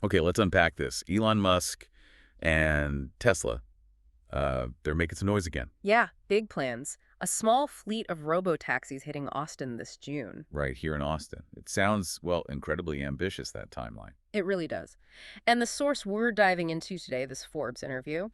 Okay, let's unpack this. Elon Musk and Tesla, they're making some noise again. Yeah, big plans. A small fleet of robo-taxis hitting Austin this June. Right here in Austin. It sounds, well, incredibly ambitious, that timeline. It really does. And the source we're diving into today, this Forbes interview,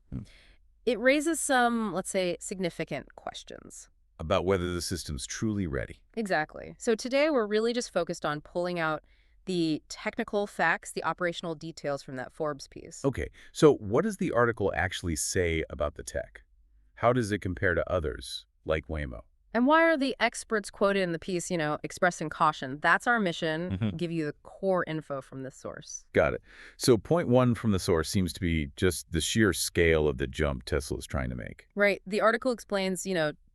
it raises some, let's say, significant questions. About whether the system's truly ready. Exactly. So today we're really just focused on pulling out the technical facts, the operational details from that Forbes piece. Okay, so what does the article actually say about the tech? How does it compare to others, like Waymo? And why are the experts quoted in the piece, expressing caution? That's our mission, give you the core info from this source. Got it. So point one from the source seems to be just the sheer scale of the jump Tesla's trying to make. Right. The article explains,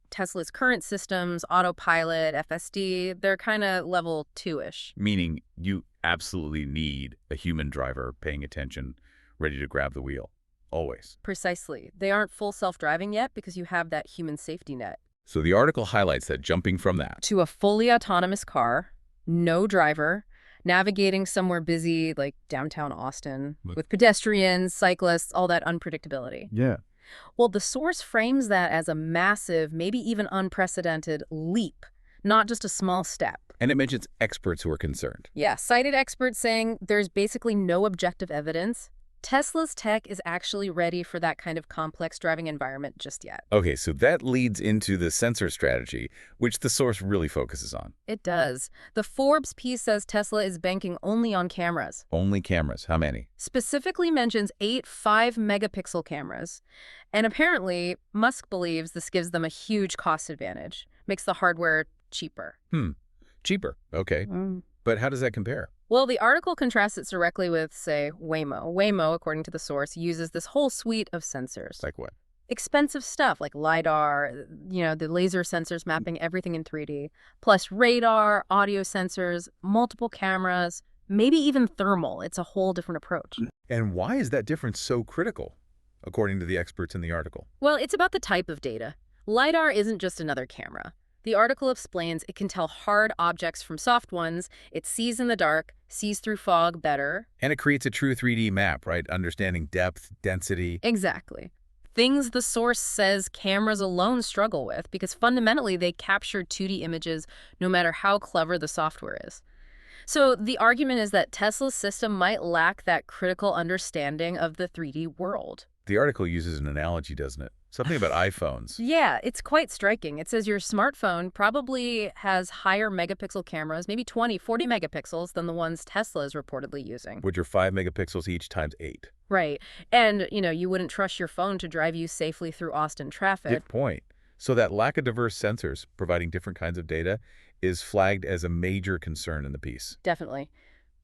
Tesla's current systems, autopilot, FSD, they're kind of level 2-ish. Meaning you absolutely need a human driver paying attention, ready to grab the wheel. Always. Precisely. They aren't full self-driving yet because you have that human safety net. So the article highlights that jumping from that to a fully autonomous car, no driver, navigating somewhere busy like downtown Austin, with pedestrians, cyclists, all that unpredictability. Yeah. Well, the source frames that as a massive, maybe even unprecedented leap, not just a small step. And it mentions experts who are concerned. Yeah, cited experts saying there's basically no objective evidence. Tesla's tech is actually ready for that kind of complex driving environment just yet. Okay, so that leads into the sensor strategy, which the source really focuses on. It does. The Forbes piece says Tesla is banking only on cameras. Only cameras. How many? Specifically mentions 8 5-megapixel cameras. And apparently, Musk believes this gives them a huge cost advantage, makes the hardware cheaper. Cheaper. Okay. But how does that compare? Well, the article contrasts it directly with, say, Waymo. Waymo, according to the source, uses this whole suite of sensors. Like what? Expensive stuff like LiDAR, the laser sensors mapping everything in 3D, plus radar, audio sensors, multiple cameras, maybe even thermal. It's a whole different approach. And why is that difference so critical, according to the experts in the article? Well, it's about the type of data. LiDAR isn't just another camera. The article explains it can tell hard objects from soft ones, it sees in the dark, sees through fog better. And it creates a true 3D map, right? Understanding depth, density. Exactly. Things the source says cameras alone struggle with because fundamentally they capture 2D images no matter how clever the software is. So the argument is that Tesla's system might lack that critical understanding of the 3D world. The article uses an analogy, doesn't it? Something about iPhones. Yeah, it's quite striking. It says your smartphone probably has higher megapixel cameras, maybe 20, 40 megapixels than the ones Tesla is reportedly using. Which are 5 megapixels each times 8. Right. And, you wouldn't trust your phone to drive you safely through Austin traffic. Good point. So that lack of diverse sensors providing different kinds of data is flagged as a major concern in the piece. Definitely.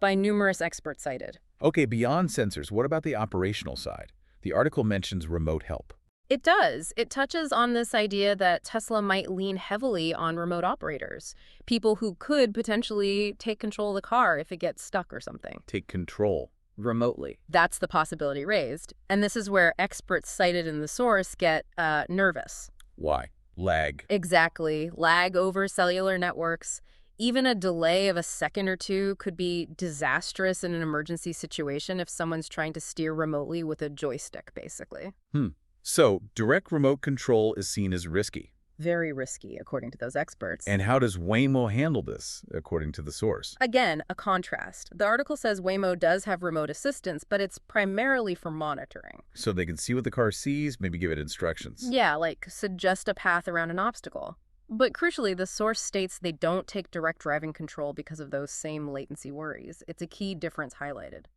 By numerous experts cited. Okay, beyond sensors, what about the operational side? The article mentions remote help. It does. It touches on this idea that Tesla might lean heavily on remote operators, people who could potentially take control of the car if it gets stuck or something. Take control remotely. That's the possibility raised. And this is where experts cited in the source get nervous. Why? Lag. Exactly. Lag over cellular networks. Even a delay of a second or two could be disastrous in an emergency situation if someone's trying to steer remotely with a joystick, basically. So, direct remote control is seen as risky. Very risky, according to those experts. And how does Waymo handle this, according to the source? Again, a contrast. The article says Waymo does have remote assistance, but it's primarily for monitoring. So they can see what the car sees, maybe give it instructions. Yeah, like suggest a path around an obstacle. But crucially, the source states they don't take direct driving control because of those same latency worries. It's a key difference highlighted.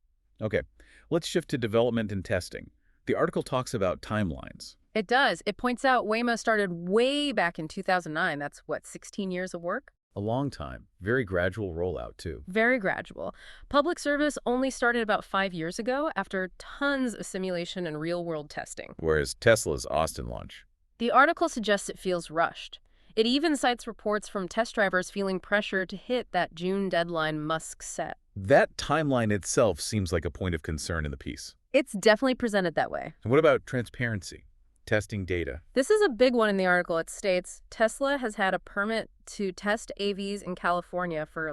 Okay, let's shift to development and testing. The article talks about timelines. It does. It points out Waymo started way back in 2009. That's, 16 years of work? A long time. Very gradual rollout, too. Very gradual. Public service only started about 5 years ago after tons of simulation and real-world testing. Whereas Tesla's Austin launch. The article suggests it feels rushed. It even cites reports from test drivers feeling pressure to hit that June deadline Musk set. That timeline itself seems like a point of concern in the piece. It's definitely presented that way. And what about transparency? Testing data. This is a big one in the article. It states Tesla has had a permit to test AVs in California for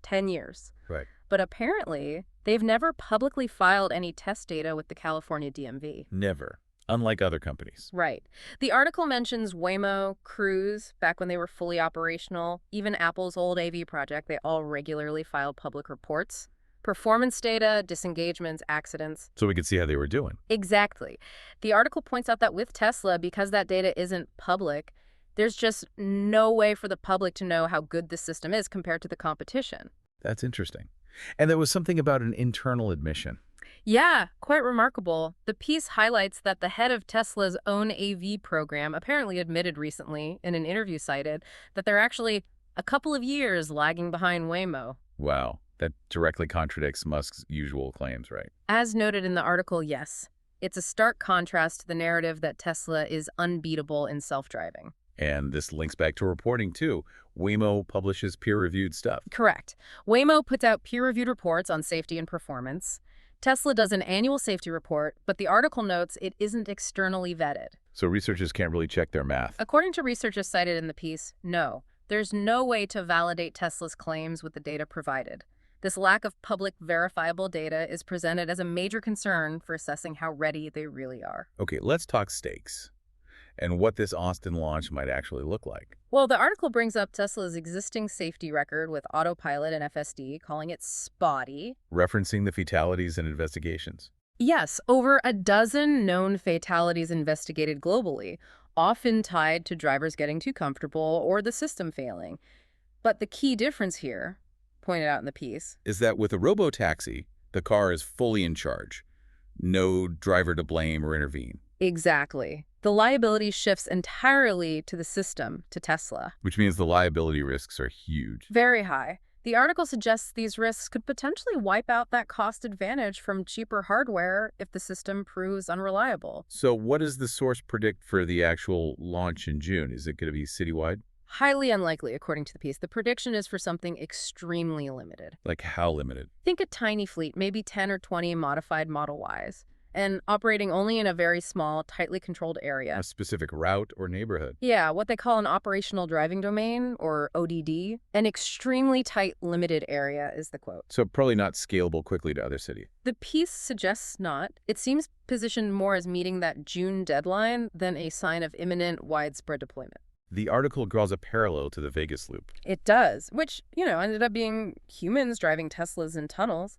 10 years. Right. but apparently they've never publicly filed any test data with the California DMV. Never. Unlike other companies. Right. The article mentions Waymo, Cruise, back when they were fully operational, even Apple's old AV project, they all regularly filed public reports. Performance data, disengagements, accidents. So we could see how they were doing. Exactly. The article points out that with Tesla, because that data isn't public, there's just no way for the public to know how good the system is compared to the competition. That's interesting. And there was something about an internal admission. Yeah, quite remarkable. The piece highlights that the head of Tesla's own AV program apparently admitted recently in an interview cited that they're actually a couple of years lagging behind Waymo. Wow. That directly contradicts Musk's usual claims, right? As noted in the article, yes. It's a stark contrast to the narrative that Tesla is unbeatable in self-driving. And this links back to reporting, too. Waymo publishes peer-reviewed stuff. Correct. Waymo puts out peer-reviewed reports on safety and performance. Tesla does an annual safety report, but the article notes it isn't externally vetted. So researchers can't really check their math. According to researchers cited in the piece, no. There's no way to validate Tesla's claims with the data provided. This lack of public verifiable data is presented as a major concern for assessing how ready they really are. Okay, let's talk stakes and what this Austin launch might actually look like. Well, the article brings up Tesla's existing safety record with autopilot and FSD, calling it spotty. Referencing the fatalities and investigations. Yes, over a dozen known fatalities investigated globally, often tied to drivers getting too comfortable or the system failing. But the key difference here, pointed out in the piece, is that with a robo-taxi, the car is fully in charge. No driver to blame or intervene. Exactly. The liability shifts entirely to the system, to Tesla. Which means the liability risks are huge. Very high. The article suggests these risks could potentially wipe out that cost advantage from cheaper hardware if the system proves unreliable. So what does the source predict for the actual launch in June? Is it going to be citywide? Highly unlikely, according to the piece. The prediction is for something extremely limited. Like how limited? Think a tiny fleet, maybe 10 or 20 modified Model Ys, and operating only in a very small, tightly controlled area. A specific route or neighborhood? Yeah, what they call an operational driving domain, or ODD. An extremely tight, limited area is the quote. So probably not scalable quickly to other cities. The piece suggests not. It seems positioned more as meeting that June deadline than a sign of imminent, widespread deployment. The article draws a parallel to the Vegas loop. It does, which, ended up being humans driving Teslas in tunnels.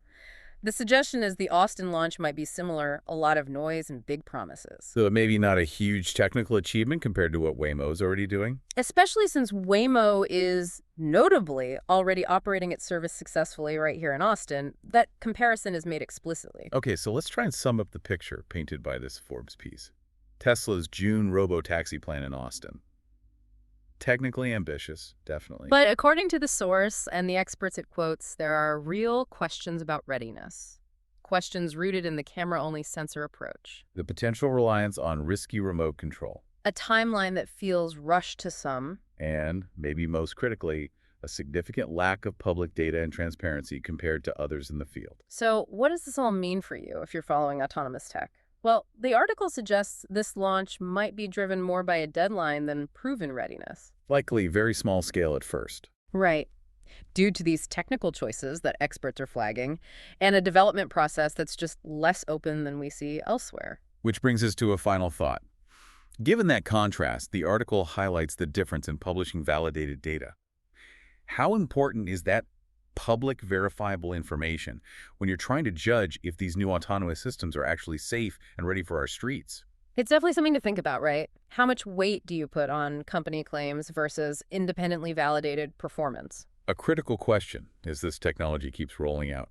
The suggestion is the Austin launch might be similar, a lot of noise and big promises. So it may be not a huge technical achievement compared to what Waymo's already doing? Especially since Waymo is notably already operating its service successfully right here in Austin. That comparison is made explicitly. Okay, so let's try and sum up the picture painted by this Forbes piece. Tesla's June robo-taxi plan in Austin. Technically ambitious, definitely. But according to the source and the experts it quotes, there are real questions about readiness. Questions rooted in the camera-only sensor approach. The potential reliance on risky remote control. A timeline that feels rushed to some. And, maybe most critically, a significant lack of public data and transparency compared to others in the field. So what does this all mean for you if you're following autonomous tech? Well, the article suggests this launch might be driven more by a deadline than proven readiness. Likely very small scale at first. Right. Due to these technical choices that experts are flagging, and a development process that's just less open than we see elsewhere. Which brings us to a final thought. Given that contrast, the article highlights the difference in publishing validated data. How important is that public verifiable information when you're trying to judge if these new autonomous systems are actually safe and ready for our streets? It's definitely something to think about, right? How much weight do you put on company claims versus independently validated performance? A critical question as this technology keeps rolling out.